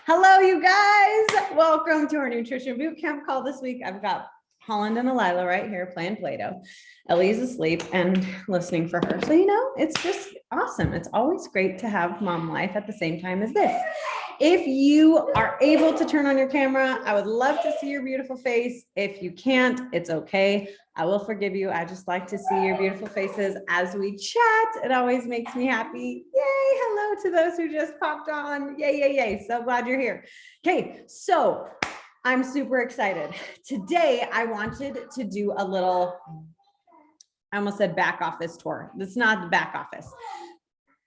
Hello, you guys. Welcome to our nutrition boot camp call this week. I've got Holland and Elila right here playing Play-Doh. Ellie's asleep and listening for her. So, it's just awesome. It's always great to have mom life at the same time as this. If you are able to turn on your camera, I would love to see your beautiful face. If you can't, it's okay. I will forgive you. I just like to see your beautiful faces as we chat. It always makes me happy. Yay. Hello to those who just popped on. Yay, yay, yay. So glad you're here. Okay. So I'm super excited. Today, I wanted to do a little, I almost said back office tour. It's not the back office.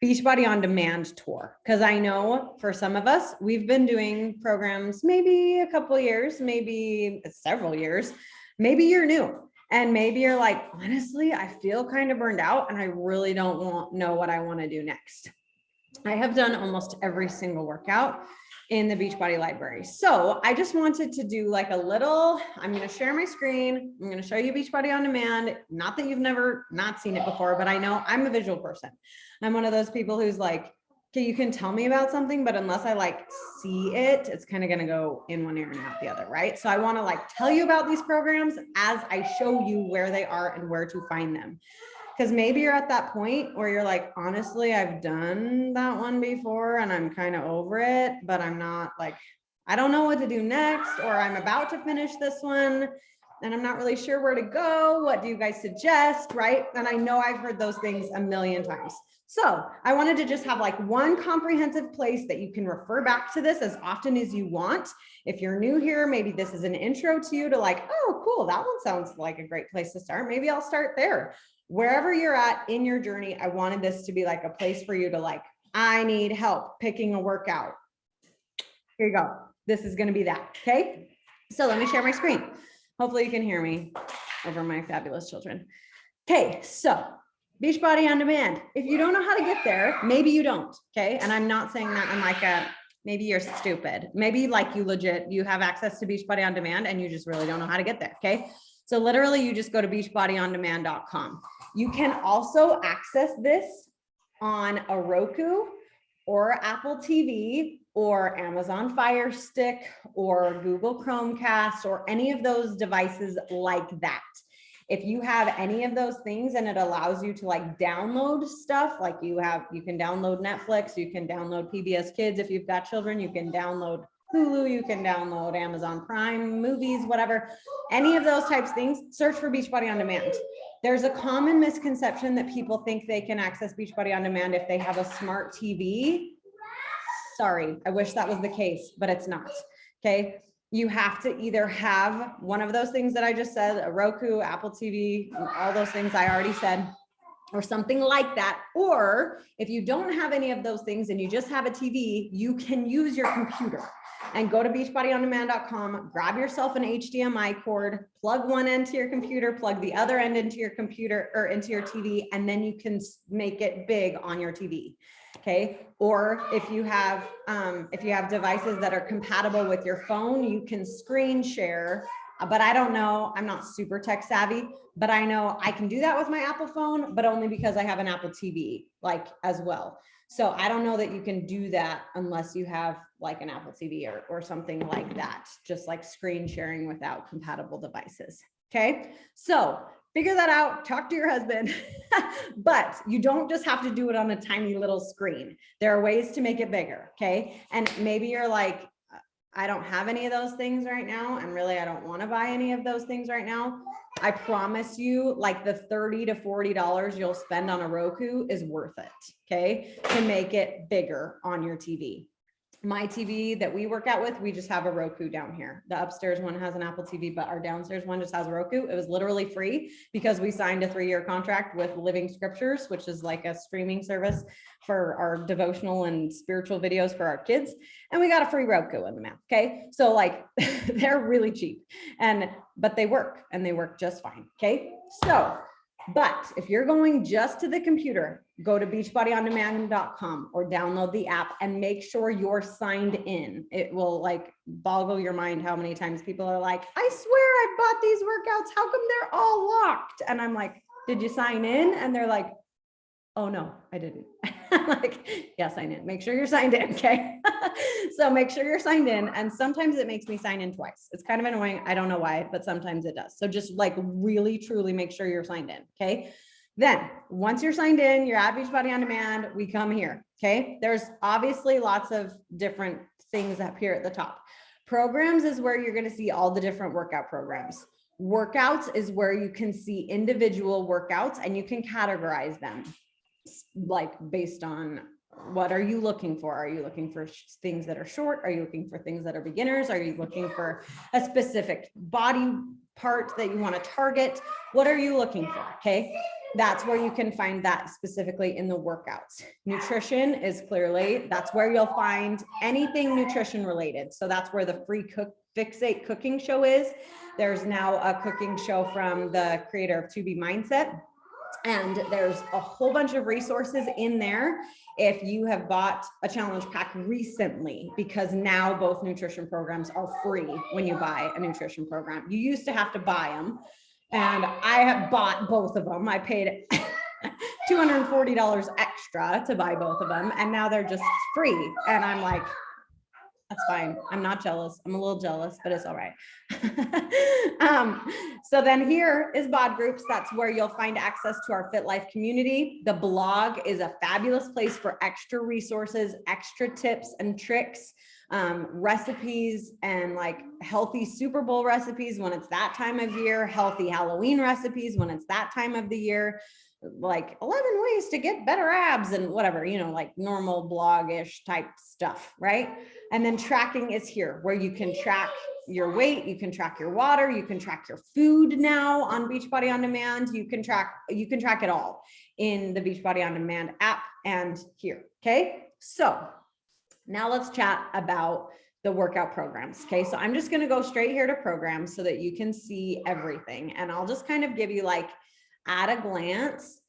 Beachbody on Demand tour. Because I know for some of us, we've been doing programs maybe a couple years, maybe several years. Maybe you're new and maybe you're like, honestly, I feel kind of burned out and I really don't know what I want to do next. I have done almost every single workout in the Beachbody library. So I just wanted to do like a little, I'm going to share my screen. I'm going to show you Beachbody on Demand. Not that you've never not seen it before, but I know I'm a visual person. I'm one of those people who's like, okay, you can tell me about something, but unless I like see it, it's kind of going to go in one ear and out the other, right? So I want to like tell you about these programs as I show you where they are and where to find them. Because maybe you're at that point where you're like, honestly, I've done that one before and I'm kind of over it, but I'm not like, I don't know what to do next, or I'm about to finish this one and I'm not really sure where to go. What do you guys suggest, right? And I know I've heard those things a million times. So I wanted to just have like one comprehensive place that you can refer back to this as often as you want. If you're new here, maybe this is an intro to you to like, oh, cool, that one sounds like a great place to start. Maybe I'll start there. Wherever you're at in your journey, I wanted this to be like a place for you to like, I need help picking a workout. Here you go. This is going to be that. Okay. So let me share my screen. Hopefully you can hear me over my fabulous children. Okay. So Beachbody on Demand. If you don't know how to get there, maybe you don't. Okay. And I'm not saying that in like maybe you're stupid. Maybe like you have access to Beachbody on Demand and you just really don't know how to get there. Okay. So literally you just go to beachbodyondemand.com. You can also access this on a Roku or Apple TV or Amazon Fire Stick or Google Chromecast or any of those devices like that. If you have any of those things and it allows you to like download stuff, like you can download Netflix, you can download PBS Kids. If you've got children, you can download Hulu, you can download Amazon Prime movies, whatever, any of those types of things, search for Beachbody on Demand. There's a common misconception that people think they can access Beachbody on Demand if they have a smart TV. Sorry, I wish that was the case, but it's not. Okay. You have to either have one of those things that I just said, a Roku, Apple TV, all those things I already said, or something like that. Or if you don't have any of those things and you just have a TV, you can use your computer and go to beachbodyondemand.com, grab yourself an HDMI cord, plug one end to your computer, plug the other end into your computer or into your TV, and then you can make it big on your TV. Okay. Or if you have devices that are compatible with your phone, you can screen share. But I don't know, I'm not super tech savvy, but I know I can do that with my Apple phone, but only because I have an Apple TV like as well. So I don't know that you can do that unless you have like an Apple TV or something like that, just like screen sharing without compatible devices. Okay. So figure that out, talk to your husband, but you don't just have to do it on a tiny little screen. There are ways to make it bigger. Okay. And maybe you're like, I don't have any of those things right now. And really, I don't want to buy any of those things right now. I promise you, like the $30 to $40 you'll spend on a Roku is worth it. Okay. To make it bigger on your TV. My TV that we work out with, we just have a Roku down here. The upstairs one has an Apple TV, but our downstairs one just has a Roku. It was literally free because we signed a 3-year contract with Living Scriptures, which is like a streaming service for our devotional and spiritual videos for our kids. And we got a free Roku in the mail. Okay. So like they're really cheap but they work and they work just fine. Okay. So, but if you're going just to the computer, go to beachbodyondemand.com or download the app and make sure you're signed in. It will like boggle your mind how many times people are like, I swear I bought these workouts. How come they're all locked? And I'm like, did you sign in? And they're like, oh no, I didn't. Like, yes, sign in. Make sure you're signed in. Okay. So make sure you're signed in. And sometimes it makes me sign in twice. It's kind of annoying. I don't know why, but sometimes it does. So just like really, truly make sure you're signed in. Okay. Then once you're signed in, you're at Beachbody On Demand, we come here. Okay. There's obviously lots of different things up here at the top. Programs is where you're going to see all the different workout programs. Workouts is where you can see individual workouts and you can categorize them, like based on what are you looking for? Are you looking for things that are short? Are you looking for things that are beginners? Are you looking for a specific body part that you want to target? What are you looking for? Okay. That's where you can find that specifically in the workouts. Nutrition is clearly, that's where you'll find anything nutrition related. So that's where the free Fixate cooking show is. There's now a cooking show from the creator of 2B Mindset. And there's a whole bunch of resources in there if you have bought a challenge pack recently, because now both nutrition programs are free when you buy a nutrition program. You used to have to buy them, and I have bought both of them. I paid $240 extra to buy both of them, and now they're just free. And I'm like, that's fine. I'm not jealous. I'm a little jealous, but it's all right. So then here is BOD groups. That's where you'll find access to our Fit Life community. The blog is a fabulous place for extra resources, extra tips and tricks, recipes, and like healthy Super Bowl recipes when it's that time of year, healthy Halloween recipes when it's that time of the year, like 11 ways to get better abs and whatever, you know, like normal blog-ish type stuff, right? And then tracking is here, where you can track your weight, you can track your water, you can track your food now on Beachbody On Demand. You can track it all in the Beachbody On Demand app and here. Okay. So now let's chat about the workout programs. Okay. So I'm just going to go straight here to programs so that you can see everything. And I'll just kind of give you like at a glance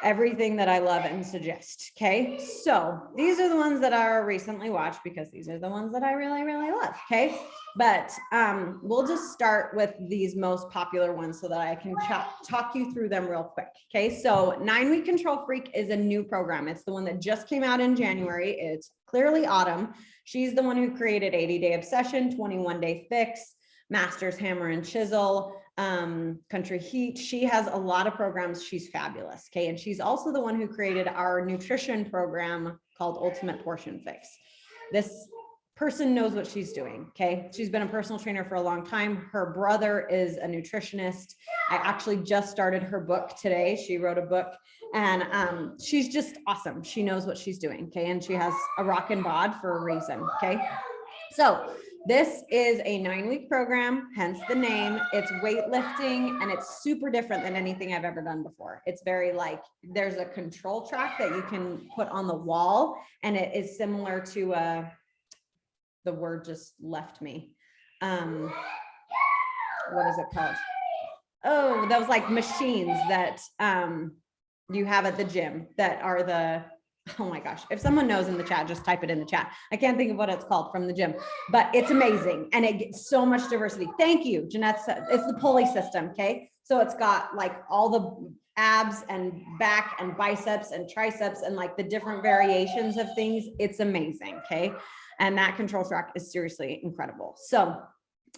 everything that I love and suggest. Okay. So these are the ones that are recently watched because these are the ones that I really, really love. Okay. But we'll just start with these most popular ones so that I can talk you through them real quick. Okay. So 9-Week Control Freak is a new program. It's the one that just came out in January. It's clearly Autumn. She's the one who created 80-Day Obsession, 21-Day Fix, Masters Hammer and Chisel, Country Heat. She has a lot of programs. She's fabulous. Okay. And she's also the one who created our nutrition program called Ultimate Portion Fix. This person knows what she's doing. Okay. She's been a personal trainer for a long time. Her brother is a nutritionist. I actually just started her book today. She wrote a book, and she's just awesome. She knows what she's doing. Okay. And she has a rockin' bod for a reason. Okay. So this is a 9-week program, hence the name. It's weightlifting, and it's super different than anything I've ever done before. It's very like, there's a control track that you can put on the wall, and it is similar to the word just left me. What is it called? Oh, those like machines that you have at the gym that are the, oh my gosh, if someone knows in the chat, just type it in the chat. I can't think of what it's called from the gym, but it's amazing. And it gets so much diversity. Thank you, Jeanette. It's the pulley system. Okay. So it's got like all the abs and back and biceps and triceps and like the different variations of things. It's amazing. Okay. And that control track is seriously incredible. So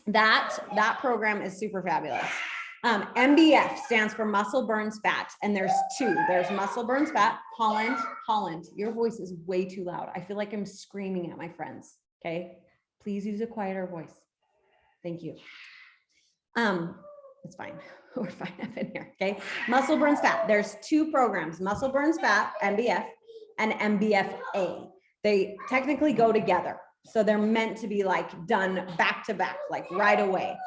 that program is super fabulous. MBF stands for Muscle Burns Fat, and there's two. There's Muscle Burns Fat. Holland, your voice is way too loud. I feel like I'm screaming at my friends. Okay, please use a quieter voice. Thank you. It's fine. We're fine up in here. Okay, Muscle Burns Fat. There's two programs: Muscle Burns Fat, MBF, and MBFA. They technically go together. So they're meant to be like done back to back, like right away.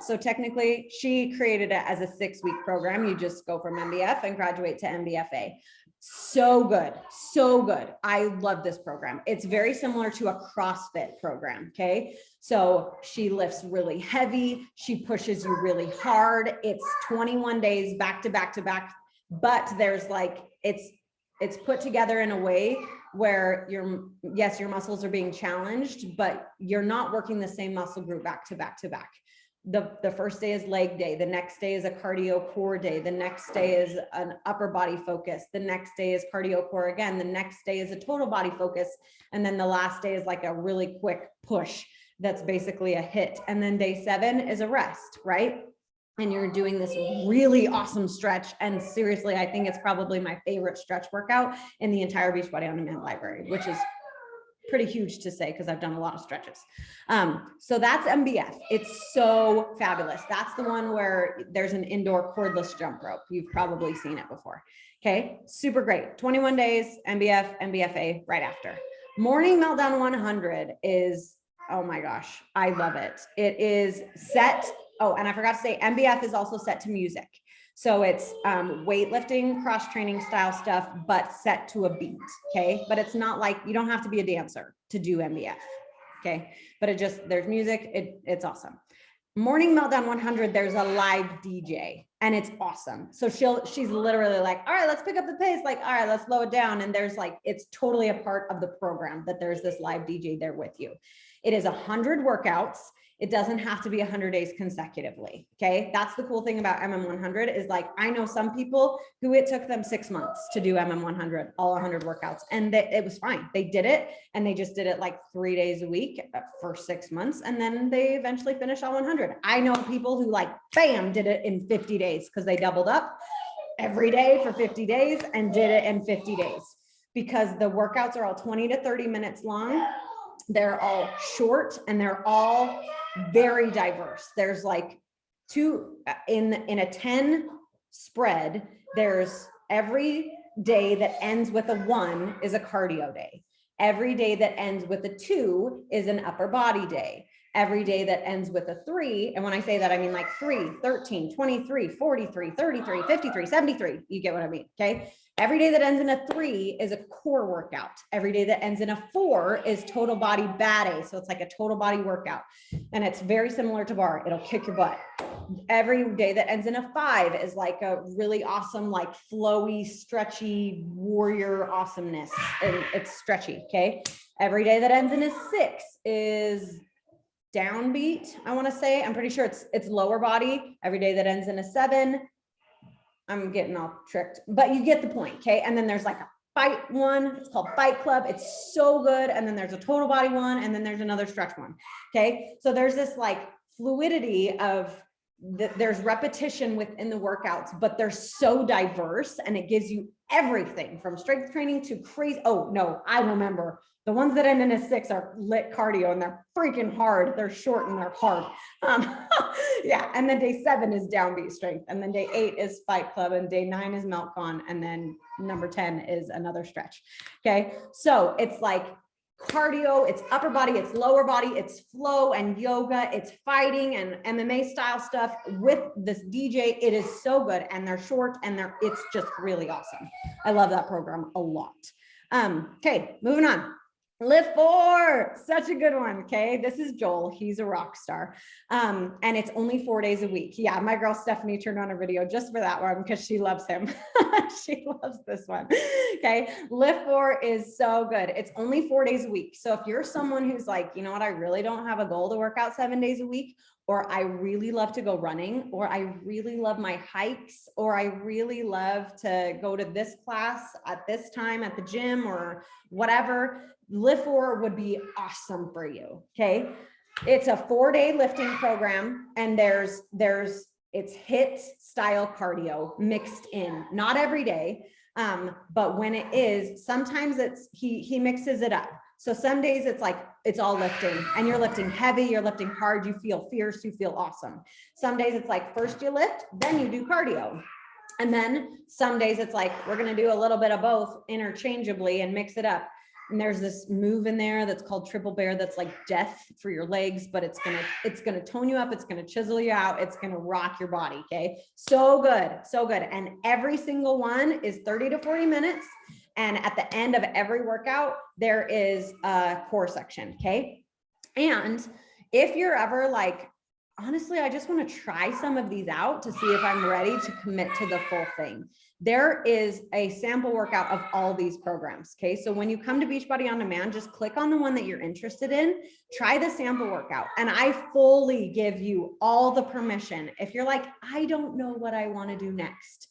So technically she created it as a 6-week program. You just go from MBF and graduate to MBFA. So good. So good. I love this program. It's very similar to a CrossFit program. Okay. So she lifts really heavy. She pushes you really hard. It's 21 days back to back to back, but there's like, it's put together in a way where your muscles are being challenged, but you're not working the same muscle group back to back to back. the first day is leg day. The next day is a cardio core day. The next day is an upper body focus. The next day is cardio core again. The next day is a total body focus. And then the last day is like a really quick push. That's basically a hit. And then day 7 is a rest, right? And you're doing this really awesome stretch. And seriously, I think it's probably my favorite stretch workout in the entire Beachbody On Demand library, which is pretty huge to say because I've done a lot of stretches. So that's MBF. It's so fabulous. That's the one where there's an indoor cordless jump rope. You've probably seen it before. Okay, super great. 21 days, MBF, MBFA right after. Morning Meltdown 100 is, oh my gosh, I love it. It is set. Oh, and I forgot to say MBF is also set to music. So it's weightlifting, cross training style stuff, but set to a beat. Okay. But it's not like, you don't have to be a dancer to do MBF. Okay. But it just, there's music. It's awesome. Morning Meltdown 100, there's a live DJ and it's awesome. So she's literally like, all right, let's pick up the pace. Like, all right, let's slow it down. And there's like, it's totally a part of the program that there's this live DJ there with you. It is 100 workouts. It doesn't have to be 100 days consecutively. Okay. That's the cool thing about MM100 is like, I know some people who it took them 6 months to do MM100, all 100 workouts. And it was fine. They did it and they just did it like 3 days a week for 6 months. And then they eventually finished all 100. I know people who like, bam, did it in 50 days because they doubled up every day for 50 days and did it in 50 days because the workouts are all 20 to 30 minutes long. They're all short and they're all very diverse. There's like in a 10 spread, there's every day that ends with a 1 is a cardio day. Every day that ends with a 2 is an upper body day. Every day that ends with a 3, and when I say that, I mean like 3, 13, 23, 43, 33, 53, 73. You get what I mean, okay? Every day that ends in a 3 is a core workout. Every day that ends in a 4 is total body BAD. So it's like a total body workout. And it's very similar to bar. It'll kick your butt. Every day that ends in a 5 is like a really awesome, like flowy, stretchy warrior awesomeness. And it's stretchy, okay? Every day that ends in a 6 is downbeat, I want to say. I'm pretty sure it's lower body. Every day that ends in a 7, I'm getting all tricked, but you get the point. Okay. And then there's like a fight one. It's called Fight Club. It's so good. And then there's a total body one. And then there's another stretch one. Okay. So there's this like fluidity of there's repetition within the workouts, but they're so diverse and it gives you everything from strength training to crazy. Oh no, I remember the ones that end in a 6 are lit cardio and they're freaking hard. They're short and they're hard. Yeah. And then day 7 is downbeat strength. And then day 8 is Fight Club and day 9 is Meltcon. And then number 10 is another stretch. Okay. So it's like cardio, it's upper body, it's lower body, it's flow and yoga, it's fighting and MMA style stuff with this DJ. It is so good. And they're short and it's just really awesome. I love that program a lot. Okay. Moving on. Lift 4, such a good one. Okay. This is Joel. He's a rock star. And it's only 4 days a week. Yeah. My girl Stephanie turned on a video just for that one because she loves him. She loves this one. Okay. Lift 4 is so good. It's only 4 days a week. So if you're someone who's like, you know what, I really don't have a goal to work out 7 days a week, or I really love to go running, or I really love my hikes, or I really love to go to this class at this time at the gym or whatever, Lift 4 would be awesome for you. Okay. It's a 4-day lifting program and it's HIIT style cardio mixed in, not every day. But when it is, sometimes he mixes it up. So some days it's like, it's all lifting and you're lifting heavy, you're lifting hard, you feel fierce, you feel awesome. Some days it's like, first you lift, then you do cardio. And then some days it's like, we're going to do a little bit of both interchangeably and mix it up. And there's this move in there that's called triple bear. That's like death for your legs, but it's going to tone you up. It's going to chisel you out. It's going to rock your body. Okay. So good. So good. And every single one is 30 to 40 minutes. And at the end of every workout, there is a core section. Okay. And if you're ever like, honestly, I just want to try some of these out to see if I'm ready to commit to the full thing. There is a sample workout of all these programs. Okay. So when you come to Beachbody On Demand, just click on the one that you're interested in, try the sample workout. And I fully give you all the permission. If you're like, I don't know what I want to do next,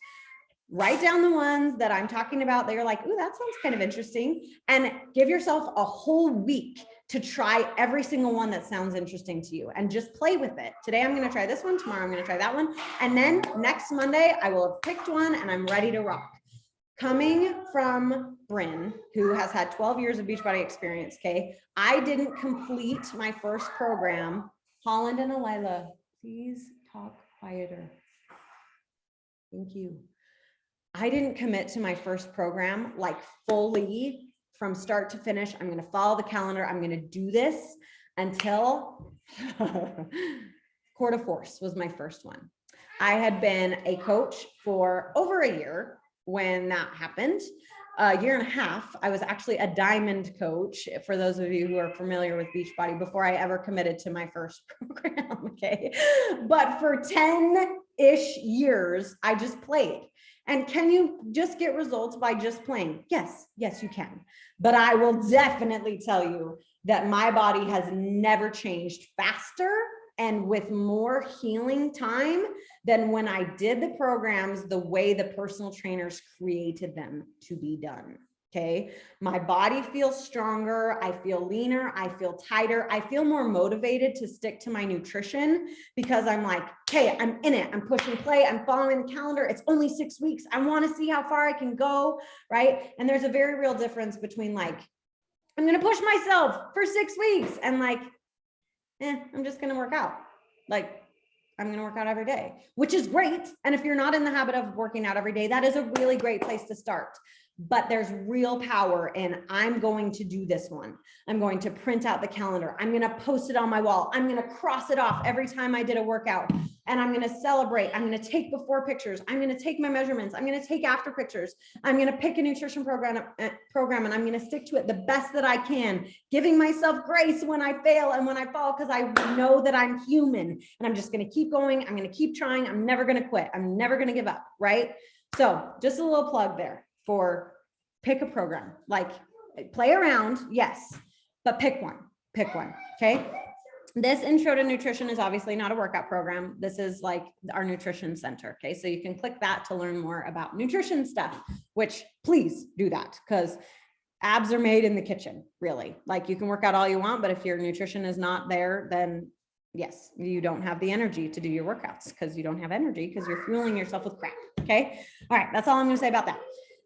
write down the ones that I'm talking about that you're like, ooh, that sounds kind of interesting. And give yourself a whole week to try every single one that sounds interesting to you and just play with it. Today, I'm going to try this one. Tomorrow, I'm going to try that one. And then next Monday, I will have picked one and I'm ready to rock. Coming from Bryn, who has had 12 years of Beachbody experience, okay, I didn't complete my first program. Holland and Elila, please talk quieter. Thank you. I didn't commit to my first program like fully from start to finish. I'm going to follow the calendar. I'm going to do this until Court of Force was my first one. I had been a coach for over a year when that happened. A year and a half. I was actually a diamond coach, for those of you who are familiar with Beachbody, before I ever committed to my first program. Okay. But for 10-ish years, I just played. And can you just get results by just playing? Yes, you can. But I will definitely tell you that my body has never changed faster and with more healing time than when I did the programs the way the personal trainers created them to be done. Okay. My body feels stronger. I feel leaner. I feel tighter. I feel more motivated to stick to my nutrition because I'm like, hey, I'm in it. I'm pushing play. I'm following the calendar. It's only 6 weeks. I want to see how far I can go. Right. And there's a very real difference between like, I'm going to push myself for 6 weeks and like, I'm just going to work out. Like, I'm going to work out every day, which is great. And if you're not in the habit of working out every day, that is a really great place to start. But there's real power in, I'm going to do this one. I'm going to print out the calendar. I'm going to post it on my wall. I'm going to cross it off every time I did a workout. And I'm going to celebrate. I'm going to take before pictures. I'm going to take my measurements. I'm going to take after pictures. I'm going to pick a nutrition program and I'm going to stick to it the best that I can, giving myself grace when I fail and when I fall, because I know that I'm human and I'm just going to keep going. I'm going to keep trying. I'm never going to quit. I'm never going to give up. Right? So just a little plug there for pick a program, like play around. Yes, but pick one. Okay. This intro to nutrition is obviously not a workout program. This is like our nutrition center. Okay. So you can click that to learn more about nutrition stuff, which please do that because abs are made in the kitchen, really. Like you can work out all you want, but if your nutrition is not there, then yes, you don't have the energy to do your workouts because you don't have energy because you're fueling yourself with crap. Okay. All right. That's all I'm going to say about that.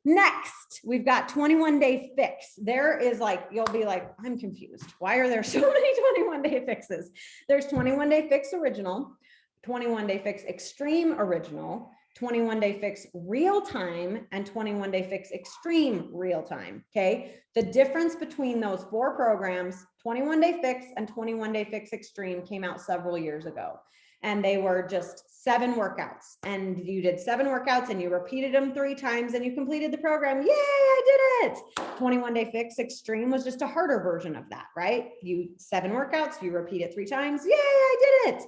Next, we've got 21-day fix. There is like, you'll be like, I'm confused. Why are there so many 21-day fixes? There's 21-day fix original, 21-day fix extreme original, 21-day fix real time, and 21-day fix extreme real time. Okay. The difference between those 4 programs, 21-day fix and 21-day fix extreme, came out several years ago. And they were just 7 workouts, and you did 7 workouts and you repeated them 3 times and you completed the program. Yay, I did it. 21-day fix extreme was just a harder version of that, right? 7 workouts, you repeat it 3 times. Yay, I did it.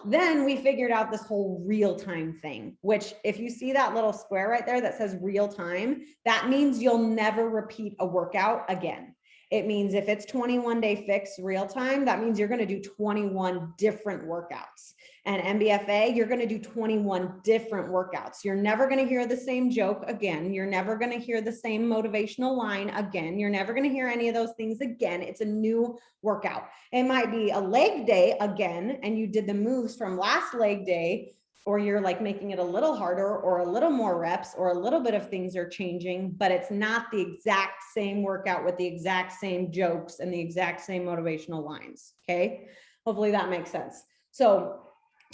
Then we figured out this whole real time thing, which if you see that little square right there that says real time, that means you'll never repeat a workout again. It means if it's 21-day fix real time, that means you're going to do 21 different workouts. And MBFA, you're going to do 21 different workouts. You're never going to hear the same joke again. You're never going to hear the same motivational line again. You're never going to hear any of those things again. It's a new workout. It might be a leg day again, and you did the moves from last leg day, or you're like making it a little harder or a little more reps or a little bit of things are changing, but it's not the exact same workout with the exact same jokes and the exact same motivational lines. Okay. Hopefully that makes sense. So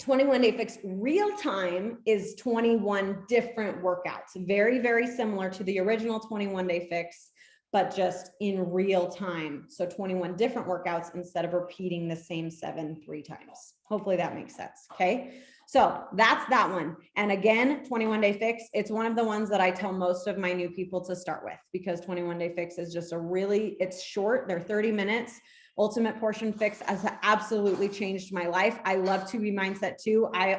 21-day fix real time is 21 different workouts, very, very similar to the original 21-day fix, but just in real time. So 21 different workouts instead of repeating the same 7 3 times. Hopefully that makes sense. Okay. So that's that one. And again, 21-day fix, it's one of the ones that I tell most of my new people to start with, because 21-day fix is just it's short. They're 30 minutes, Ultimate Portion Fix has absolutely changed my life. I love 2B Mindset too. I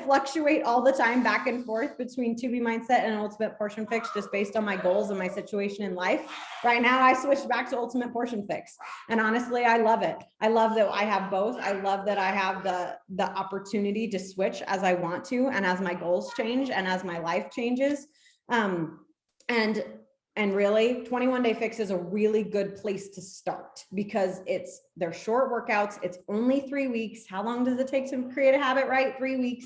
fluctuate all the time back and forth between 2B Mindset and Ultimate Portion Fix, just based on my goals and my situation in life. Right now, I switched back to Ultimate Portion Fix. And honestly, I love it. I love that I have both. I love that I have the opportunity to switch as I want to, and as my goals change and as my life changes. And really, 21 Day Fix is a really good place to start, because they're short workouts. It's only 3 weeks. How long does it take to create a habit, right? 3 weeks.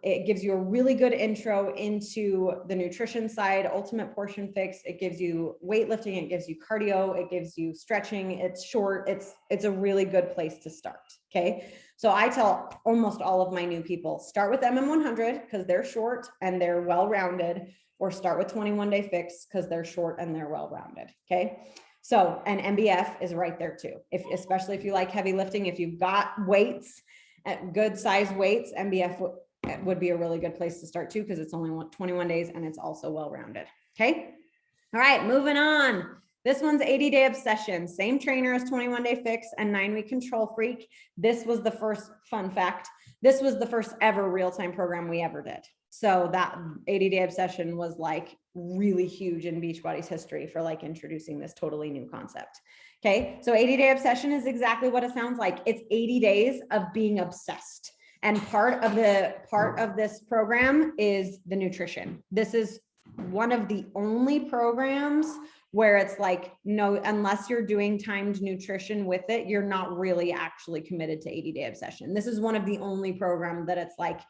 It gives you a really good intro into the nutrition side. Ultimate Portion Fix, it gives you weightlifting, it gives you cardio, it gives you stretching. It's short. It's a really good place to start. Okay. So I tell almost all of my new people, start with MM100 because they're short and they're well-rounded, or start with 21 Day Fix because they're short and they're well-rounded. Okay. So, and MBF is right there too. Especially if you like heavy lifting, if you've got weights, at good size weights, MBF would be a really good place to start too, because it's only 21 days and it's also well-rounded. Okay. All right, moving on. This one's 80-day obsession, same trainer as 21 Day Fix and 9-week control freak. This was the first, fun fact, this was the first ever real-time program we ever did. So that 80-day obsession was like really huge in Beachbody's history for like introducing this totally new concept. Okay, so 80-day obsession is exactly what it sounds like. It's 80 days of being obsessed. And part of this program is the nutrition. This is one of the only programs where it's like, no, unless you're doing timed nutrition with it, you're not really actually committed to 80-day obsession. This is one of the only programs that it's like,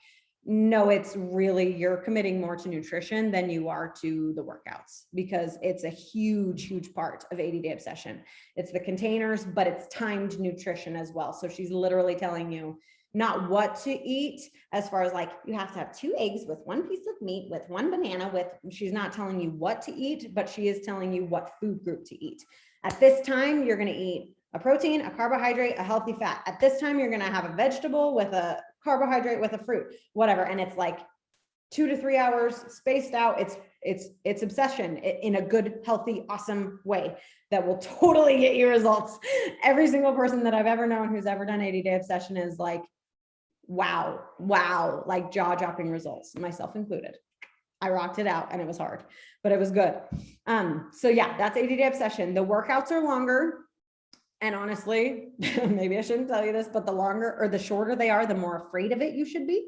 no, it's really, you're committing more to nutrition than you are to the workouts, because it's a huge, huge part of 80-day obsession. It's the containers, but it's timed nutrition as well. So she's literally telling you not what to eat, as far as like, you have to have 2 eggs with 1 piece of meat, with 1 banana, she's not telling you what to eat, but she is telling you what food group to eat. At this time, you're going to eat a protein, a carbohydrate, a healthy fat. At this time, you're going to have a vegetable with a carbohydrate with a fruit, whatever. And it's like 2 to 3 hours spaced out. It's obsession in a good, healthy, awesome way that will totally get you results. Every single person that I've ever known who's ever done 80-day obsession is like, wow, like jaw-dropping results, myself included. I rocked it out and it was hard, but it was good. So yeah, that's 80-day obsession. The workouts are longer. And honestly, maybe I shouldn't tell you this, but the longer or the shorter they are, the more afraid of it you should be,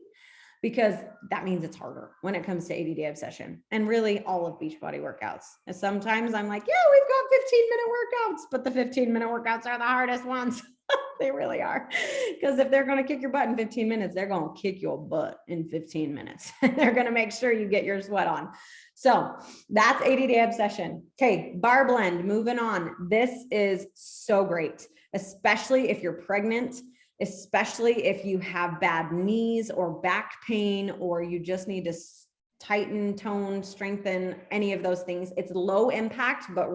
because that means it's harder when it comes to 80-day obsession, and really all of Beachbody workouts. And sometimes I'm like, yeah, we've got 15-minute workouts, but the 15-minute workouts are the hardest ones. They really are. Because if they're going to kick your butt in 15 minutes, they're going to kick your butt in 15 minutes. They're going to make sure you get your sweat on. So that's 80-day obsession. Okay, bar blend, moving on. This is so great, especially if you're pregnant, especially if you have bad knees or back pain, or you just need to tighten, tone, strengthen, any of those things. It's low impact, but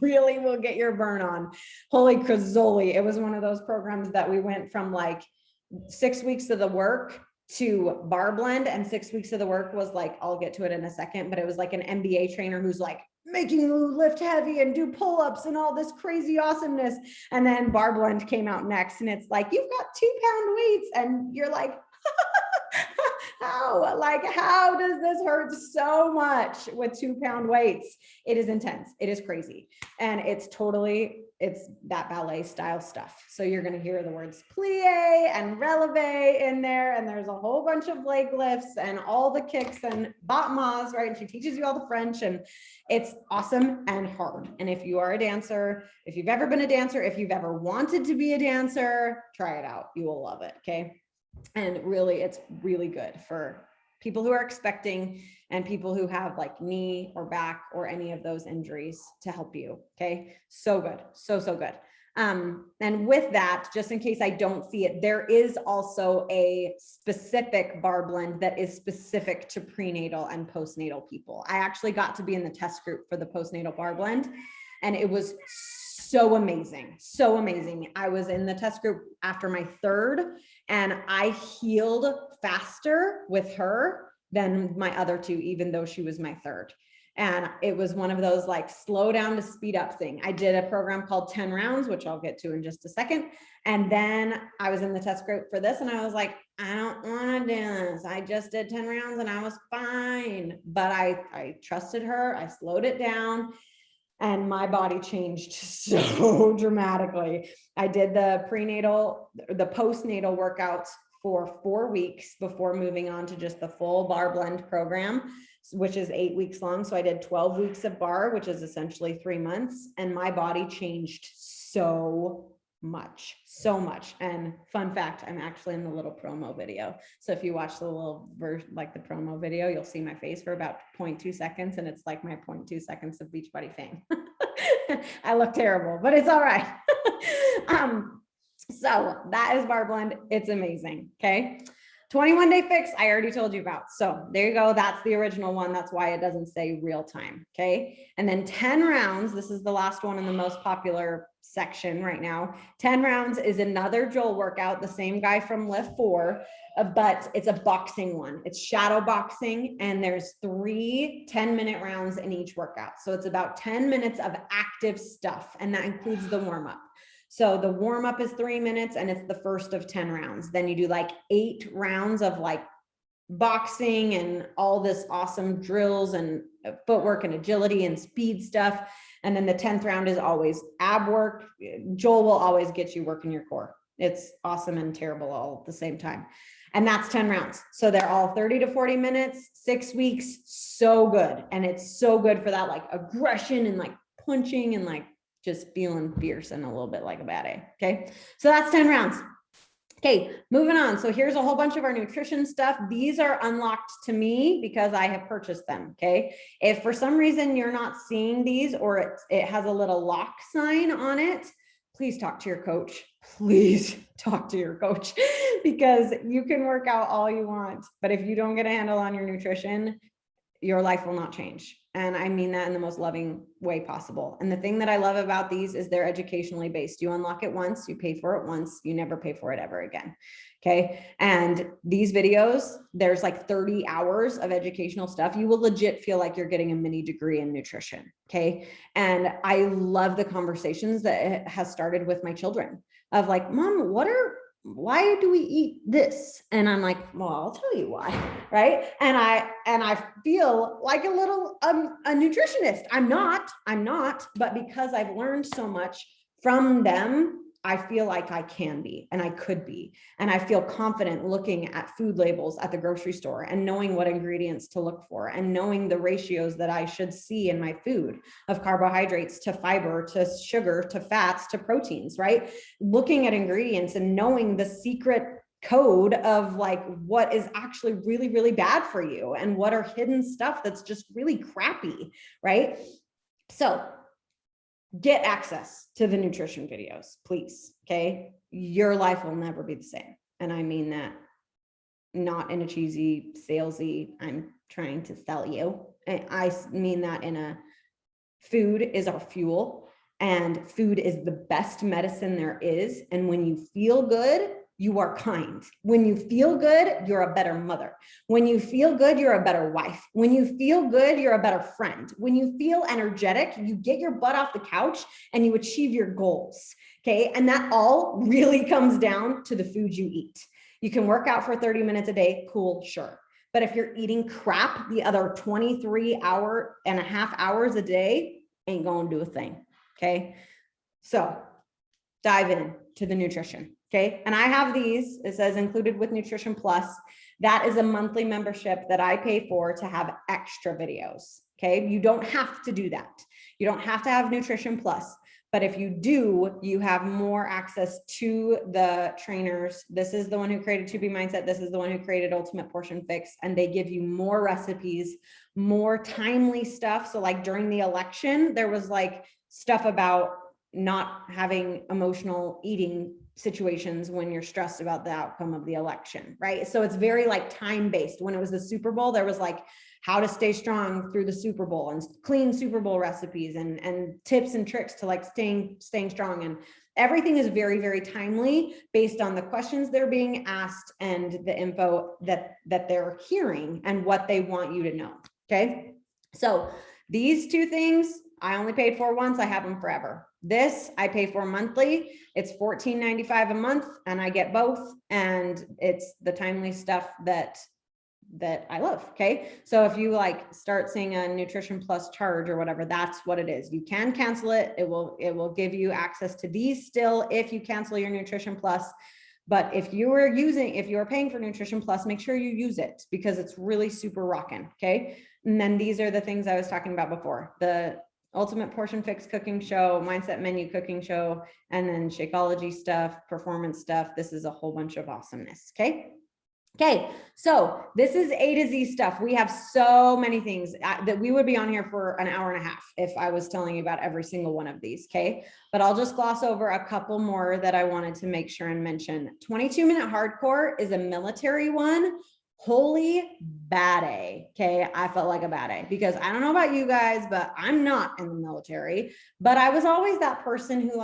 really will get your burn on. Holy crazzoli. It was one of those programs that we went from like 6 weeks of the work to bar blend, and 6 weeks of the work was like, I'll get to it in a second, but it was like an MBA trainer who's like making you lift heavy and do pull-ups and all this crazy awesomeness. And then bar blend came out next, and it's like, you've got 2-pound weights, and you're like, how does this hurt so much with 2-pound weights? It is intense. It is crazy. And it's that ballet style stuff. So you're going to hear the words plie and releve in there. And there's a whole bunch of leg lifts and all the kicks and battements, right? And she teaches you all the French, and it's awesome and hard. And if you are a dancer, if you've ever been a dancer, if you've ever wanted to be a dancer, try it out. You will love it. Okay. And really, it's really good for people who are expecting and people who have like knee or back or any of those injuries to help you. Okay. So good. So good. And with that, just in case I don't see it, there is also a specific bar blend that is specific to prenatal and postnatal people. I actually got to be in the test group for the postnatal bar blend, and it was so amazing. So amazing. I was in the test group after my 3rd, and I healed faster with her than my other 2, even though she was my 3rd. And it was one of those like slow down to speed up thing. I did a program called 10 rounds, which I'll get to in just a second. And then I was in the test group for this and I was like, I don't want to do this. I just did 10 rounds and I was fine. But I trusted her. I slowed it down and my body changed so dramatically. I did the postnatal workouts for 4 weeks before moving on to just the full bar blend program, which is 8 weeks long. So I did 12 weeks of bar, which is essentially 3 months. And my body changed so much. And fun fact, I'm actually in the little promo video. So if you watch the little version, like the promo video, you'll see my face for about 0.2 seconds. And it's like my 0.2 seconds of Beachbody fame. I look terrible, but it's all right. So that is bar blend. It's amazing. Okay. 21-day fix, I already told you about. So there you go. That's the original one. That's why it doesn't say real time. Okay. And then 10 rounds. This is the last one in the most popular section right now. 10 rounds is another Joel workout, the same guy from Lift 4, but it's a boxing one. It's shadow boxing, and there's 3 10-minute rounds in each workout. So it's about 10 minutes of active stuff, and that includes the warm-up. So the warm up is 3 minutes and it's the first of 10 rounds. Then you do like 8 rounds of like boxing and all this awesome drills and footwork and agility and speed stuff. And then the 10th round is always ab work. Joel will always get you working your core. It's awesome and terrible all at the same time. And that's 10 rounds. So they're all 30 to 40 minutes, 6 weeks. So good. And it's so good for that like aggression and like punching and like just feeling fierce and a little bit like a bad A. Okay. So that's 10 rounds. Okay. Moving on. So here's a whole bunch of our nutrition stuff. These are unlocked to me because I have purchased them. Okay. If for some reason you're not seeing these or it has a little lock sign on it, please talk to your coach. Please talk to your coach because you can work out all you want, but if you don't get a handle on your nutrition, your life will not change. And I mean that in the most loving way possible. And the thing that I love about these is they're educationally based. You unlock it once, you pay for it once, you never pay for it ever again. Okay. And these videos, there's like 30 hours of educational stuff. You will legit feel like you're getting a mini degree in nutrition. Okay. And I love the conversations that it has started with my children of like, Mom, why do we eat this? And I'm like, well, I'll tell you why. Right. And I feel like a little, a nutritionist. I'm not, but because I've learned so much from them, I feel like I can be, and I could be. And I feel confident looking at food labels at the grocery store and knowing what ingredients to look for and knowing the ratios that I should see in my food of carbohydrates to fiber, to sugar, to fats, to proteins, right? Looking at ingredients and knowing the secret code of like what is actually really, really bad for you and what are hidden stuff that's just really crappy, right? So get access to the nutrition videos, please. Okay. Your life will never be the same. And I mean that not in a cheesy, salesy, I'm trying to sell you. I mean that in a food is our fuel and food is the best medicine there is. And when you feel good, you are kind. When you feel good, you're a better mother. When you feel good, you're a better wife. When you feel good, you're a better friend. When you feel energetic, you get your butt off the couch and you achieve your goals. Okay. And that all really comes down to the food you eat. You can work out for 30 minutes a day. Cool. Sure. But if you're eating crap the other 23.5 hours a day, ain't going to do a thing. Okay. So dive in to the nutrition. Okay. And I have these, it says included with Nutrition Plus. That is a monthly membership that I pay for to have extra videos. Okay. You don't have to do that. You don't have to have Nutrition Plus, but if you do, you have more access to the trainers. This is the one who created 2B Mindset. This is the one who created Ultimate Portion Fix, and they give you more recipes, more timely stuff. So like during the election, there was like stuff about not having emotional eating situations when you're stressed about the outcome of the election, right? So it's very like time-based. When it was the Super Bowl, there was like how to stay strong through the Super Bowl and clean Super Bowl recipes and tips and tricks to like staying strong. And everything is very, very timely based on the questions they're being asked and the info that they're hearing and what they want you to know. Okay. So These two things I only paid for once. I have them forever. This I pay for monthly. It's $14.95 a month and I get both. And it's the timely stuff that I love. Okay. So if you like start seeing a Nutrition Plus charge or whatever, that's what it is. You can cancel it. It will give you access to these still if you cancel your Nutrition Plus. But if you are paying for Nutrition Plus, make sure you use it because it's really super rocking. Okay. And then these are the things I was talking about before: the Ultimate Portion Fix cooking show, Mindset Menu cooking show, and then Shakeology stuff, performance stuff. This is a whole bunch of awesomeness. Okay. Okay, so this is A to Z stuff. We have so many things that we would be on here for an hour and a half if I was telling you about every single one of these, okay? But I'll just gloss over a couple more that I wanted to make sure and mention. 22-minute hardcore is a military one. Holy bad A, okay? I felt like a bad A because I don't know about you guys, but I'm not in the military. But I was always that person who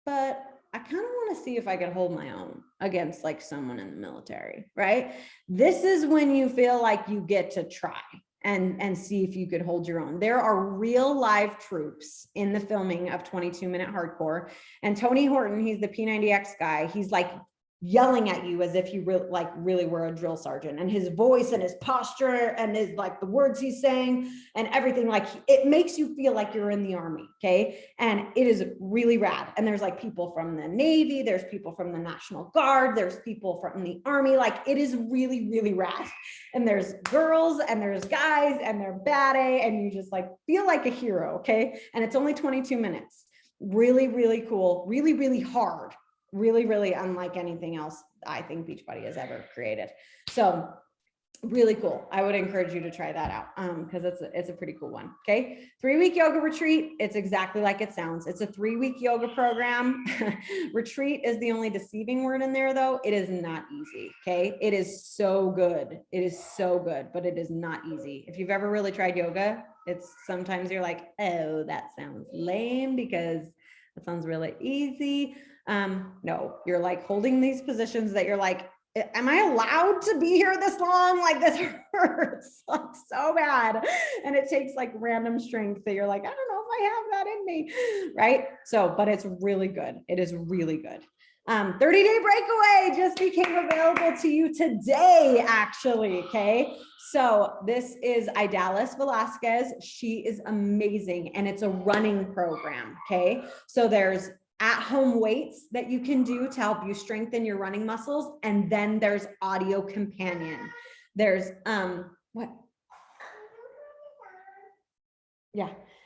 but I kind of want to see if I could hold my own against like someone in the military, right? This is when you feel like you get to try and see if you could hold your own. There are real live troops in the filming of 22-minute hardcore. And Tony Horton, he's the P90X guy. He's like yelling at you as if you really were a drill sergeant, and his voice and his posture and his like the words he's saying and everything, like it makes you feel like you're in the army. Okay. And it is really rad. And there's like people from the Navy, there's people from the National Guard, there's people from the Army. Like it is really, really rad. And there's girls and there's guys and they're bad A, and you just like feel like a hero. Okay. And it's only 22 minutes. Really, really cool. Really, really hard. Really, really unlike anything else I think Beachbody has ever created. So really cool. I would encourage you to try that out because it's a pretty cool one. Okay. 3-week yoga retreat. It's exactly like it sounds. It's a 3-week yoga program. Retreat is the only deceiving word in there though. It is not easy. Okay. It is so good. It is so good, but it is not easy. If you've ever really tried yoga, it's sometimes you're like, oh, that sounds lame because that sounds really easy. No, you're like holding these positions that you're like, am I allowed to be here this long? Like this hurts like so bad. And it takes like random strength that you're like, I don't know if I have that in me. Right. So, but it's really good. It is really good. 30-day breakaway just became available to you today, actually. Okay. So this is Idalis Velasquez. She is amazing. And it's a running program. Okay. So there's at-home weights that you can do to help you strengthen your running muscles. And then there's audio companion. There's,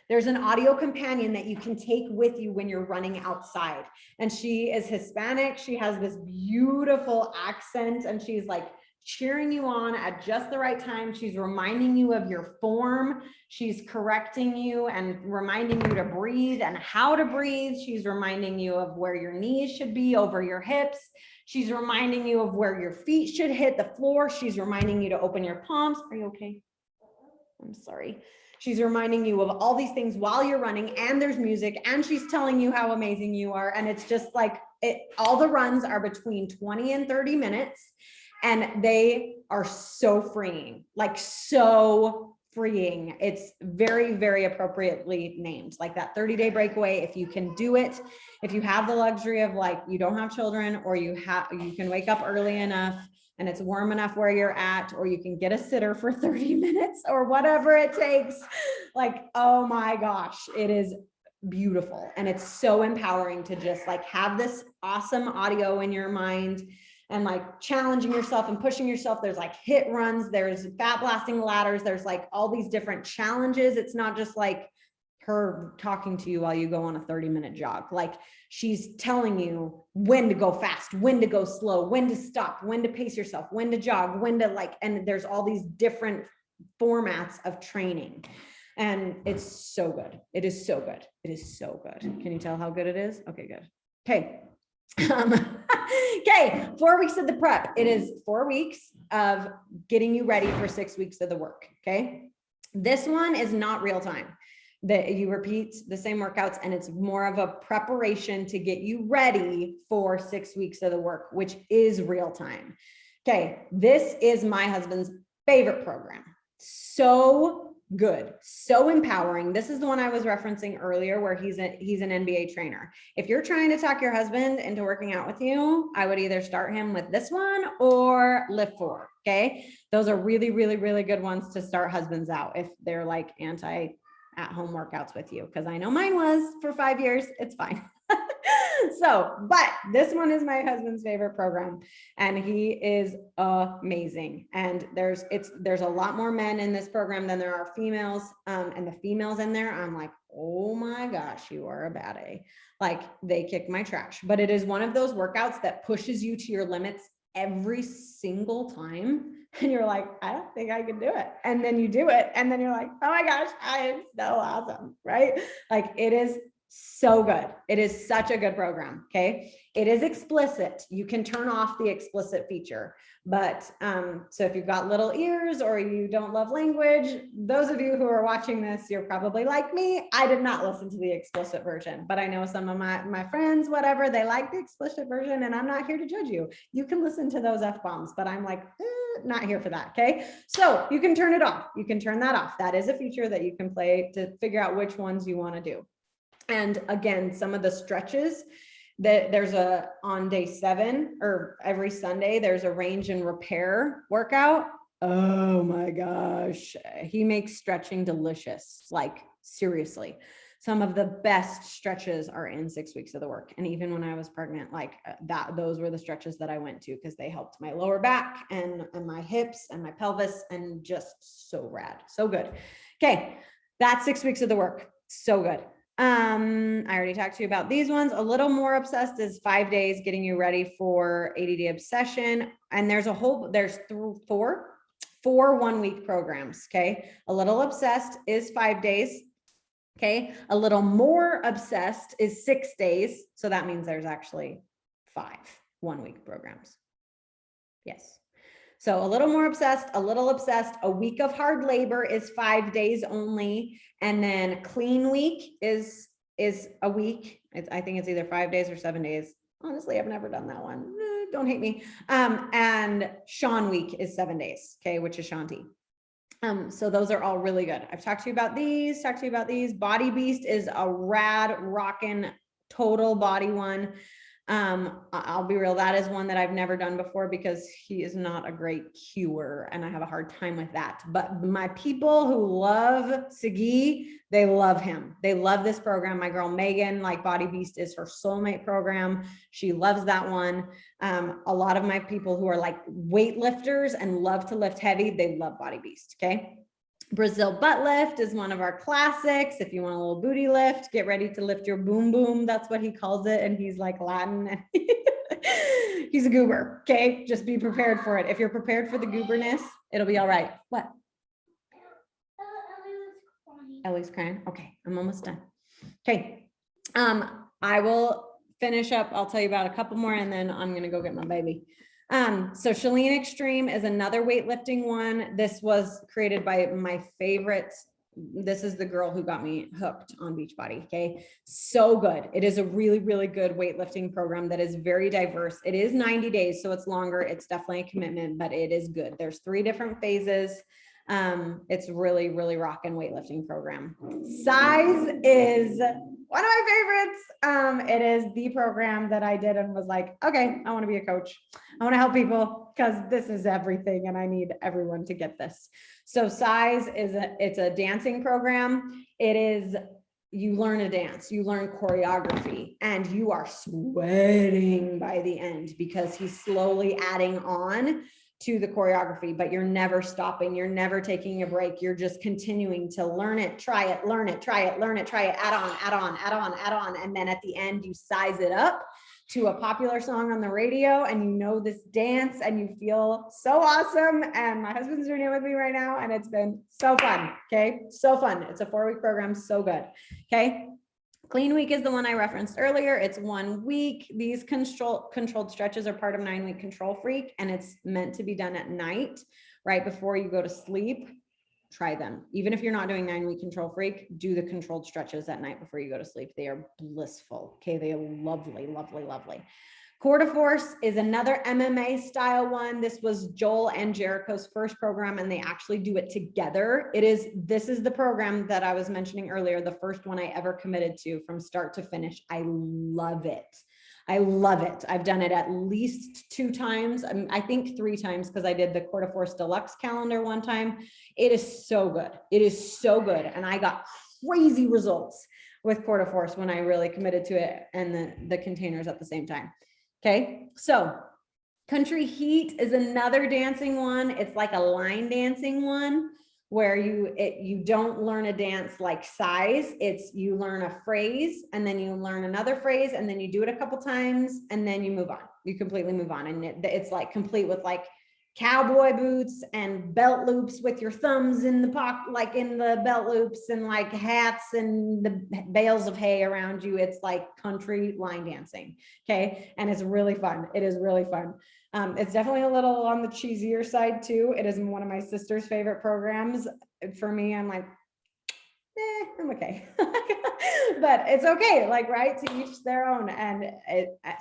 there's an audio companion that you can take with you when you're running outside. And she is Hispanic. She has this beautiful accent and she's like cheering you on at just the right time. She's reminding you of your form. She's correcting you and reminding you to breathe and how to breathe. She's reminding you of where your knees should be over your hips. She's reminding you of where your feet should hit the floor. She's reminding you to open your palms. Are you okay? I'm sorry. She's reminding you of all these things while you're running, and there's music, and she's telling you how amazing you are. And it's just like all the runs are between 20 and 30 minutes. And they are so freeing, like so freeing. It's very, very appropriately named, like that 30-day breakaway. If you can do it, if you have the luxury of like, you don't have children, or you can wake up early enough and it's warm enough where you're at, or you can get a sitter for 30 minutes or whatever it takes. Like, oh my gosh, it is beautiful. And it's so empowering to just like have this awesome audio in your mind and like challenging yourself and pushing yourself. There's like hit runs, there's fat blasting ladders, there's like all these different challenges. It's not just like her talking to you while you go on a 30-minute jog. Like she's telling you when to go fast, when to go slow, when to stop, when to pace yourself, when to jog, when to like, and there's all these different formats of training. And it's so good. It is so good. It is so good. Can you tell how good it is? Okay, good. Okay. Okay, 4 weeks of the prep. It is 4 weeks of getting you ready for 6 weeks of the work. Okay. This one is not real time. That you repeat the same workouts, and it's more of a preparation to get you ready for 6 weeks of the work, which is real time. Okay. This is my husband's favorite program. So good, so empowering. This is the one I was referencing earlier where he's an NBA trainer. If you're trying to talk your husband into working out with you, I would either start him with this one or Lift 4. Okay. Those are really, really, really good ones to start husbands out if they're like anti at home workouts with you. Cause I know mine was for 5 years. It's fine. So, but this one is my husband's favorite program and he is amazing. And there's a lot more men in this program than there are females. And the females in there, I'm like, oh my gosh, you are a bad A. Like they kick my trash, but it is one of those workouts that pushes you to your limits every single time. And you're like, I don't think I can do it. And then you do it. And then you're like, oh my gosh, I am so awesome. Right? Like it is so good. It is such a good program. Okay. It is explicit. You can turn off the explicit feature, but, so if you've got little ears or you don't love language, those of you who are watching this, you're probably like me. I did not listen to the explicit version, but I know some of my friends, whatever, they like the explicit version and I'm not here to judge you. You can listen to those F-bombs, but I'm like, not here for that. Okay. So you can turn it off. You can turn that off. That is a feature that you can play to figure out which ones you want to do. And again, some of the stretches that there's on day 7 or every Sunday, there's a range and repair workout. Oh my gosh. He makes stretching delicious. Like seriously, some of the best stretches are in 6 weeks of the work. And even when I was pregnant, like those were the stretches that I went to because they helped my lower back and my hips and my pelvis and just so rad. So good. Okay. That's 6 weeks of the work. So good. I already talked to you about these ones. A little more obsessed is 5 days getting you ready for ADD obsession. And there's four 1 week programs. Okay. A little obsessed is 5 days. Okay. A little more obsessed is 6 days. So that means there's actually 5 1 week programs. Yes. So a little more obsessed, a little obsessed. A week of hard labor is 5 days only. And then clean week is a week. I think it's either 5 days or 7 days. Honestly, I've never done that one. Don't hate me. And Sean week is 7 days. Okay. Which is Shanti. So those are all really good. I've talked to you about these, Body Beast is a rad rockin' total body one. I'll be real. That is one that I've never done before because he is not a great cuer and I have a hard time with that. But my people who love Sagi, they love him. They love this program. My girl, Megan, like Body Beast is her soulmate program. She loves that one. A lot of my people who are like weightlifters and love to lift heavy, they love Body Beast. Okay. Brazil butt lift is one of our classics. If you want a little booty lift, get ready to lift your boom boom. That's what he calls it. And he's like Latin. He's a goober. Okay. Just be prepared for it. If you're prepared for the gooberness, it'll be all right. What? Ellie's crying. Okay. I'm almost done. Okay. I will finish up. I'll tell you about a couple more and then I'm going to go get my baby. So Chalene Extreme is another weightlifting one. This was created by my favorite. This is the girl who got me hooked on Beachbody. Okay. So good. It is a really, really good weightlifting program that is very diverse. It is 90 days. So it's longer. It's definitely a commitment, but it is good. There's 3 different phases. It's really, really rocking weightlifting program. Size is one of my favorites. It is the program that I did and was like, okay, I want to be a coach. I want to help people because this is everything and I need everyone to get this. So Size is it's a dancing program. It is, you learn a dance, you learn choreography, and you are sweating by the end because he's slowly adding on to the choreography, but you're never stopping. You're never taking a break. You're just continuing to learn it, try it, learn it, try it, learn it, try it, add on, add on, add on, add on. And then at the end, you size it up to a popular song on the radio and you know this dance and you feel so awesome. And my husband's doing it with me right now and it's been so fun. Okay. So fun. It's a 4-week program. So good. Okay. Clean week is the one I referenced earlier. It's 1 week. These controlled stretches are part of 9-week Control Freak, and it's meant to be done at night, right before you go to sleep. Try them. Even if you're not doing 9-week Control Freak, do the controlled stretches at night before you go to sleep. They are blissful. Okay. They are lovely, lovely, lovely. Quarter Force is another MMA style one. This was Joel and Jericho's first program, and they actually do it together. This is the program that I was mentioning earlier, the first one I ever committed to from start to finish. I love it. I love it. I've done it at least 2 times. I think 3 times, because I did the Quarter Force Deluxe calendar one time. It is so good. It is so good. And I got crazy results with Quarter Force when I really committed to it, and the containers at the same time. Okay, so Country Heat is another dancing one. It's like a line dancing one where you don't learn a dance like size. You learn a phrase, and then you learn another phrase, and then you do it a couple times, and then you move on. You completely move on, and it's like complete with like cowboy boots and belt loops with your thumbs in the pocket, like in the belt loops, and like hats and the bales of hay around you. It's like country line dancing. Okay. And it's really fun. It is really fun. It's definitely a little on the cheesier side too. It is one of my sister's favorite programs. For me, I'm like, I'm okay. But it's okay. Like, right, to each their own, and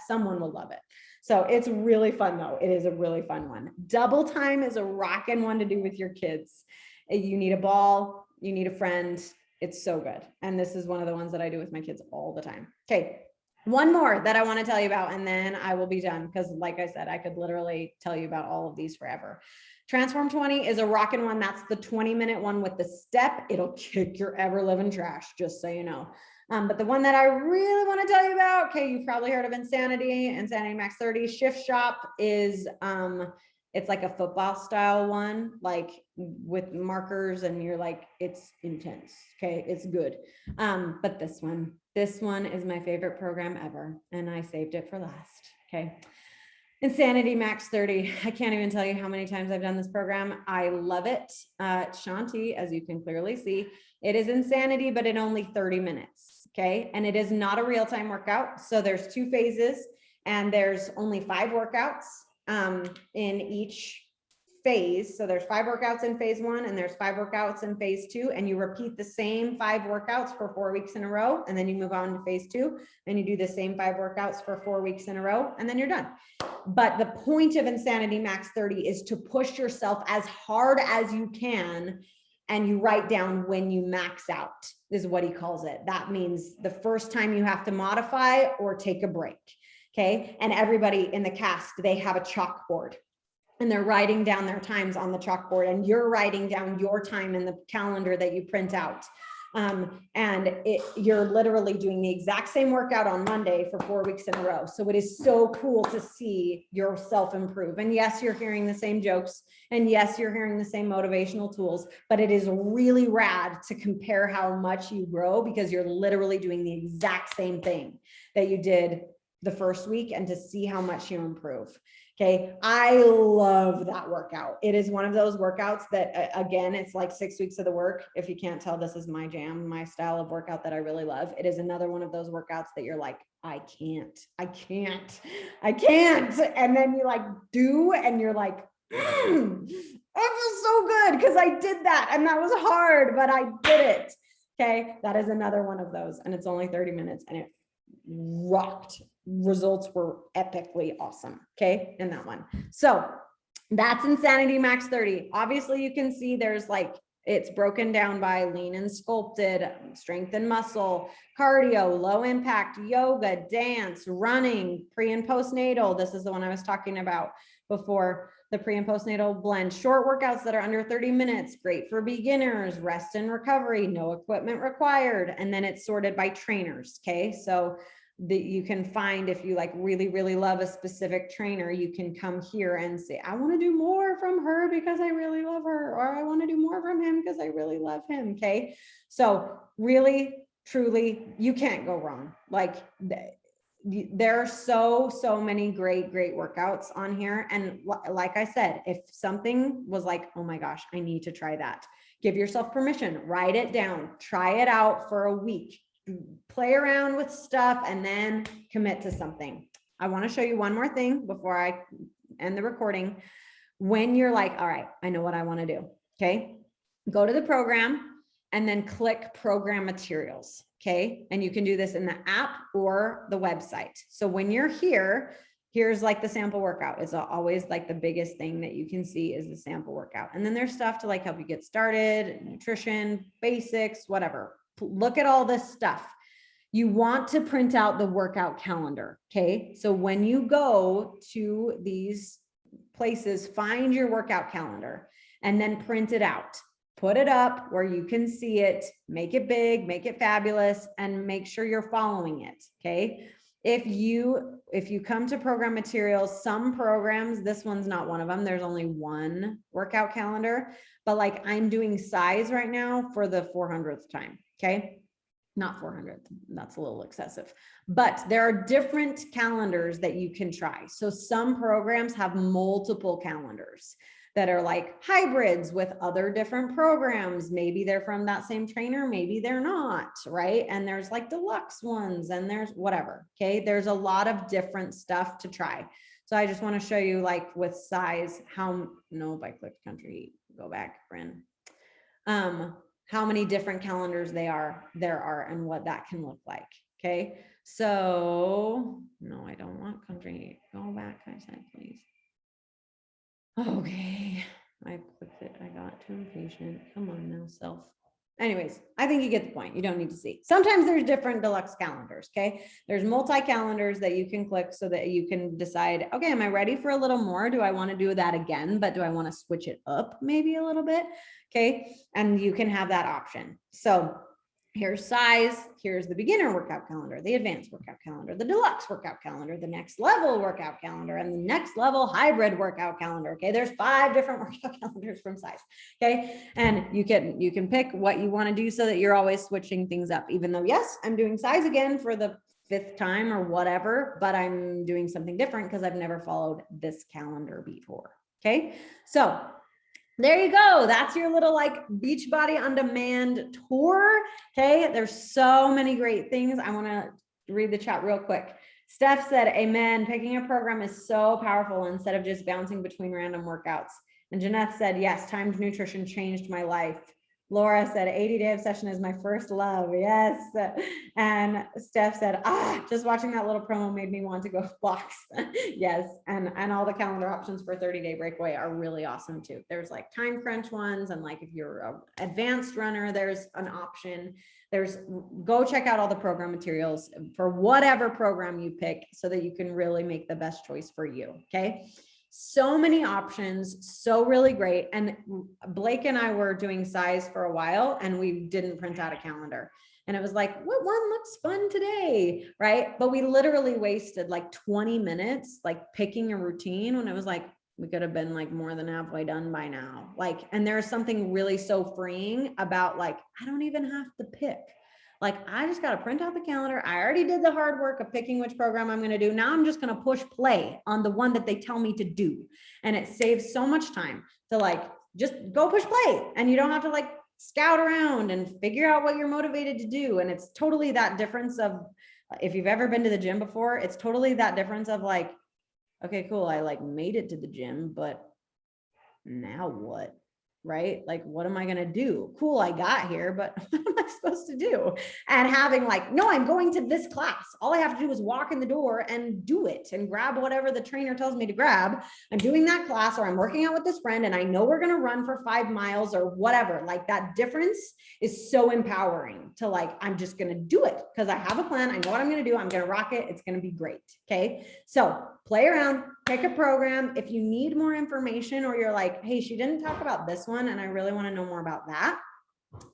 someone will love it. So it's really fun though. It is a really fun one. Double time is a rockin' one to do with your kids. You need a ball, you need a friend. It's so good. And this is one of the ones that I do with my kids all the time. Okay. One more that I want to tell you about, and then I will be done, because like I said, I could literally tell you about all of these forever. Transform 20 is a rockin' one. That's the 20-minute one with the step. It'll kick your ever living trash, just so you know. But the one that I really want to tell you about, okay, you've probably heard of Insanity Max 30. Shift Shop is, it's like a football style one, like with markers, and you're like, it's intense. Okay, it's good. But this one is my favorite program ever, and I saved it for last. Okay. Insanity Max 30. I can't even tell you how many times I've done this program. I love it. Shanti, as you can clearly see, it is insanity, but in only 30 minutes. Okay. And it is not a real-time workout. So there's 2 phases, and there's only 5 workouts in each phase. So there's 5 workouts in phase 1, and there's 5 workouts in phase 2, and you repeat the same 5 workouts for 4 weeks in a row. And then you move on to phase 2, and you do the same 5 workouts for 4 weeks in a row, and then you're done. But the point of Insanity Max 30 is to push yourself as hard as you can, and you write down when you max out, is what he calls it. That means the first time you have to modify or take a break. Okay. And everybody in the cast, they have a chalkboard, and they're writing down their times on the chalkboard, and you're writing down your time in the calendar that you print out. You're literally doing the exact same workout on Monday for 4 weeks in a row. So it is so cool to see yourself improve. And yes, you're hearing the same jokes, and yes, you're hearing the same motivational tools, but it is really rad to compare how much you grow, because you're literally doing the exact same thing that you did the first week, and to see how much you improve. Okay. I love that workout. It is one of those workouts that, again, it's like 6 weeks of the work. If you can't tell, this is my jam, my style of workout that I really love. It is another one of those workouts that you're like, I can't. And then you like do, and you're like, I feel so good because I did that, and that was hard, but I did it. Okay. That is another one of those, and it's only 30 minutes, and it rocked. Results were epically awesome. Okay. In that one. So that's Insanity Max 30. Obviously you can see there's like, it's broken down by lean and sculpted, strength and muscle, cardio, low impact, yoga, dance, running, pre and postnatal. This is the one I was talking about before, the pre and postnatal blend, short workouts that are under 30 minutes, great for beginners, rest and recovery, no equipment required. And then it's sorted by trainers. Okay. So that you can find, if you like really, really love a specific trainer, you can come here and say, I want to do more from her because I really love her, or I want to do more from him because I really love him. Okay. So really, truly, you can't go wrong. Like there are so many great workouts on here. And like I said, if something was like, oh my gosh, I need to try that, give yourself permission, write it down, try it out for a week, play around with stuff, and then commit to something. I want to show you one more thing before I end the recording. When you're like, all right, I know what I want to do. Okay. Go to the program and then click program materials. Okay. And you can do this in the app or the website. So when you're here, here's like the sample workout. It's always like the biggest thing that you can see is the sample workout. And then there's stuff to like help you get started, nutrition, basics, whatever. Look at all this stuff. You want to print out the workout calendar. Okay. So when you go to these places, find your workout calendar and then print it out. Put it up where you can see it, make it big, make it fabulous, and make sure you're following it. Okay. If you come to program materials, some programs, this one's not one of them. There's only one workout calendar, but like I'm doing size right now for the 400th time. Okay. Not 400, that's a little excessive, but there are different calendars that you can try. So some programs have multiple calendars that are like hybrids with other different programs. Maybe they're from that same trainer, maybe they're not, right? And there's like deluxe ones and there's whatever, okay? There's a lot of different stuff to try. So I just wanna show you like with size, if I clicked country, go back, Bryn. How many different calendars there are and what that can look like. Okay. So no, I don't want country. Go back, I said, please. Okay. I clicked it. I got too impatient. Come on now, self. Anyways, I think you get the point. You don't need to see. Sometimes there's different deluxe calendars. Okay. There's multi-calendars that you can click so that you can decide, okay, am I ready for a little more? Do I want to do that again? But do I want to switch it up maybe a little bit? Okay. And you can have that option. So here's size, here's the beginner workout calendar, the advanced workout calendar, the deluxe workout calendar, the next level workout calendar, and the next level hybrid workout calendar. Okay, there's 5 different workout calendars from size. Okay, and you can pick what you want to do so that you're always switching things up, even though yes, I'm doing size again for the 5th time or whatever, but I'm doing something different because I've never followed this calendar before. Okay, so there you go. That's your little like Beachbody on demand tour. Okay. There's so many great things. I want to read the chat real quick. Steph said, amen. Picking a program is so powerful instead of just bouncing between random workouts. And Jeanette said, yes, timed nutrition changed my life. Laura said 80-day obsession is my first love. Yes. And Steph said, just watching that little promo made me want to go box. Yes. And all the calendar options for 30-day breakaway are really awesome too. There's like time crunch ones. And like, if you're an advanced runner, there's an option. Go check out all the program materials for whatever program you pick so that you can really make the best choice for you. Okay. So many options, so really great. And Blake and I were doing size for a while and we didn't print out a calendar. And it was like, what one looks fun today, right? But we literally wasted like 20 minutes, like picking a routine when it was like, we could have been like more than halfway done by now. Like, and there's something really so freeing about like, I don't even have to pick. Like, I just got to print out the calendar. I already did the hard work of picking which program I'm going to do. Now I'm just going to push play on the one that they tell me to do. And it saves so much time to like, just go push play. And you don't have to like scout around and figure out what you're motivated to do. And it's totally that difference of, if you've ever been to the gym before, it's totally that difference of like, okay, cool. I like made it to the gym, but now what? Right? Like, what am I going to do? Cool, I got here, but what am I supposed to do? And having like, no, I'm going to this class. All I have to do is walk in the door and do it and grab whatever the trainer tells me to grab. I'm doing that class, or I'm working out with this friend and I know we're going to run for 5 miles or whatever. Like, that difference is so empowering to like, I'm just going to do it because I have a plan. I know what I'm going to do. I'm going to rock it. It's going to be great. Okay. So play around, pick a program. If you need more information or you're like, hey, she didn't talk about this one and I really want to know more about that,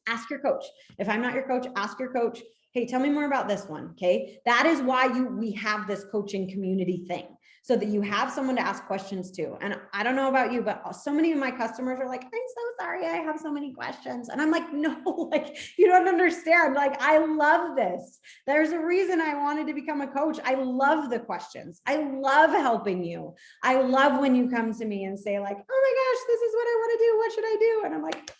ask your coach. If I'm not your coach, ask your coach, hey, tell me more about this one. Okay. That is why we have this coaching community thing, so that you have someone to ask questions to. And I don't know about you, but so many of my customers are like, I'm so sorry, I have so many questions. And I'm like, no, like, you don't understand. Like, I love this. There's a reason I wanted to become a coach. I love the questions. I love helping you. I love when you come to me and say like, oh my gosh, this is what I want to do. What should I do? And I'm like,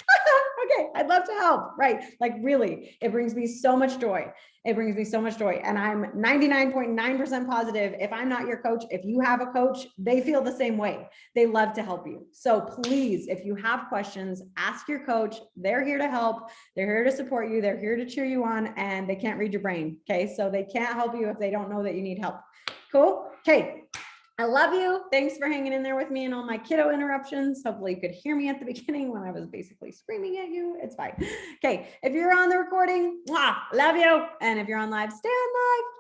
okay, I'd love to help. Right. Like, really, it brings me so much joy. It brings me so much joy. And I'm 99.9% positive, if I'm not your coach, if you have a coach, they feel the same way. They love to help you. So please, if you have questions, ask your coach. They're here to help. They're here to support you. They're here to cheer you on, and they can't read your brain. Okay. So they can't help you if they don't know that you need help. Cool. Okay. I love you. Thanks for hanging in there with me and all my kiddo interruptions. Hopefully you could hear me at the beginning when I was basically screaming at you. It's fine. Okay. If you're on the recording, love you. And if you're on live, stay on live.